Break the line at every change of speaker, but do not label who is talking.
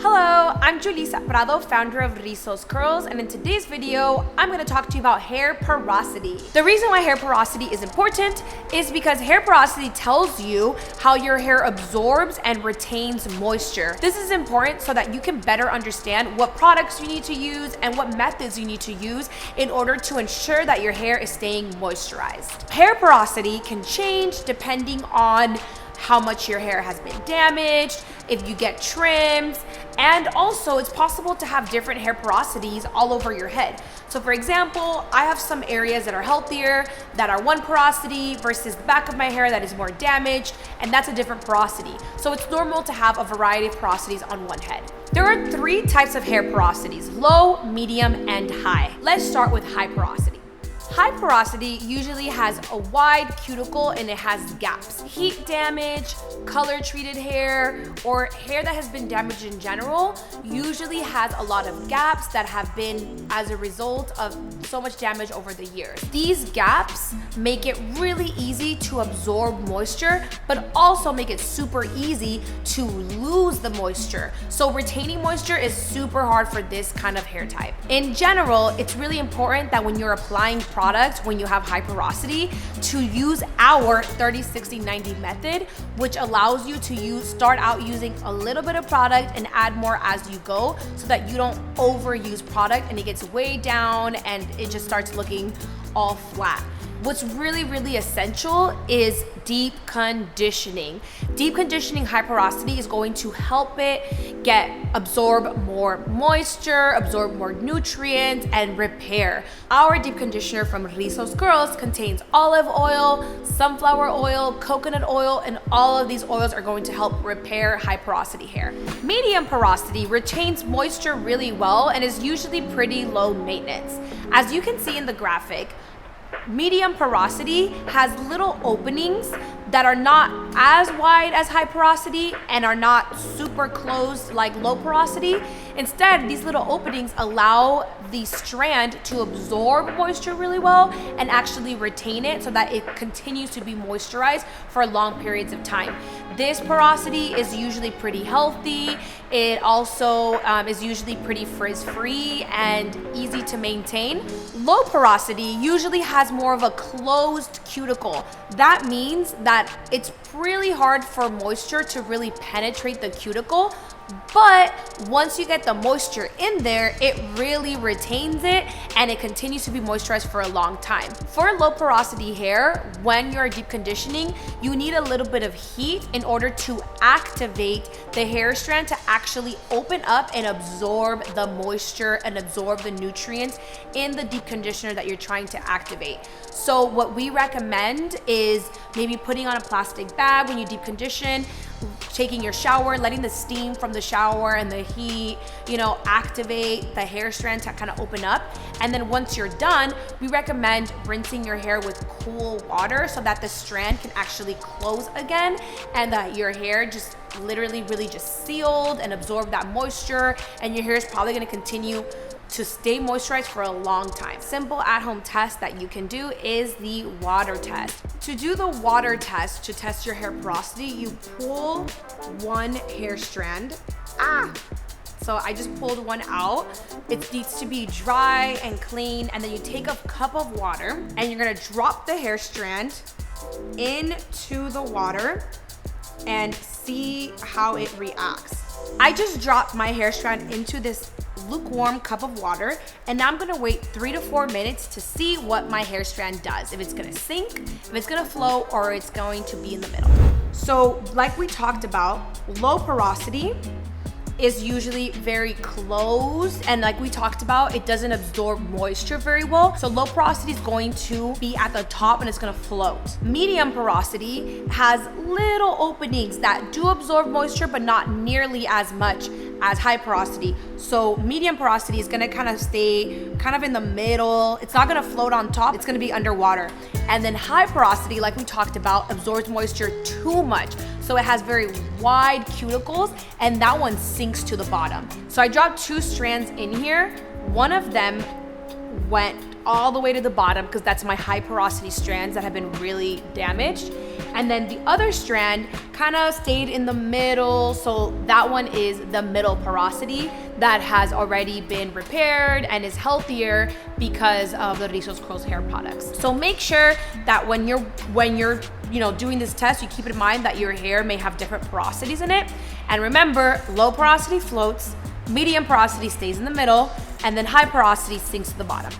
Hello, I'm Julissa, founder of Rizos Curls, and in today's video, I'm going to talk to you about hair porosity. The reason why hair porosity is important is because hair porosity tells you how your hair absorbs and retains moisture. This is important so that you can better understand what products you need to use and what methods you need to use in order to ensure that your hair is staying moisturized. Hair porosity can change depending on how much your hair has been damaged, if you get trims, and also it's possible to have different hair porosities all over your head. So for example, I have some areas that are healthier, that are one porosity versus the back of my hair that is more damaged, and that's a different porosity. So it's normal to have a variety of porosities on one head. There are three types of hair porosities: low, medium, and high. Let's start with high porosity. High porosity usually has a wide cuticle and it has gaps. Heat damage, color treated hair, or hair that has been damaged in general usually has a lot of gaps that have been as a result of so much damage over the years. These gaps make it really easy to absorb moisture, but also make it super easy to lose the moisture. So retaining moisture is super hard for this kind of hair type. In general, it's really important that when you're applying products, when you have high porosity, to use our 30-60-90 method, which allows you to start out using a little bit of product and add more as you go, so that you don't overuse product and it gets way down and it just starts looking all flat. What's really, really essential is deep conditioning. Deep conditioning high porosity is going to help it absorb more moisture, absorb more nutrients, and repair. Our deep conditioner from Rizos Curls contains olive oil, sunflower oil, coconut oil, and all of these oils are going to help repair high porosity hair. Medium porosity retains moisture really well and is usually pretty low maintenance. As you can see in the graphic, medium porosity has little openings that are not as wide as high porosity and are not super closed like low porosity. Instead, these little openings allow the strand to absorb moisture really well and actually retain it so that it continues to be moisturized for long periods of time. This porosity is usually pretty healthy. It also is usually pretty frizz-free and easy to maintain. Low porosity usually has more of a closed cuticle. That means that it's really hard for moisture to really penetrate the cuticle, but once you get the moisture in there, it really retains it and it continues to be moisturized for a long time. For low porosity hair, when you're deep conditioning, you need a little bit of heat in order to activate the hair strand to actually open up and absorb the moisture and absorb the nutrients in the deep conditioner that you're trying to activate. So what we recommend is maybe putting on a plastic bag when you deep condition, taking your shower, letting the steam from the shower and the heat, activate the hair strand to kind of open up. And then once you're done, we recommend rinsing your hair with cool water so that the strand can actually close again and that your hair just literally really just sealed and absorb that moisture, and your hair is probably going to continue to stay moisturized for a long time. Simple at-home test that you can do is the water test. To do the water test, to test your hair porosity, you pull one hair strand. So I just pulled one out. It needs to be dry and clean, and then you take a cup of water and you're gonna drop the hair strand into the water and see how it reacts. I just dropped my hair strand into this lukewarm cup of water, and now I'm gonna wait 3 to 4 minutes to see what my hair strand does. If it's gonna sink, if it's gonna flow, or it's going to be in the middle. So like we talked about, low porosity is usually very closed, and like we talked about, it doesn't absorb moisture very well. So low porosity is going to be at the top and it's gonna float. Medium porosity has little openings that do absorb moisture, but not nearly as much as high porosity. So medium porosity is gonna kind of stay kind of in the middle. It's not gonna float on top, it's gonna be underwater. And then high porosity, like we talked about, absorbs moisture too much. So it has very wide cuticles, and that one sinks to the bottom. So I dropped 2 strands in here. One of them went all the way to the bottom because that's my high porosity strands that have been really damaged. And then the other strand kind of stayed in the middle. So that one is the middle porosity that has already been repaired and is healthier because of the Rizos Curls hair products. So make sure that when you're doing this test, you keep in mind that your hair may have different porosities in it. And remember, low porosity floats, medium porosity stays in the middle, and then high porosity sinks to the bottom.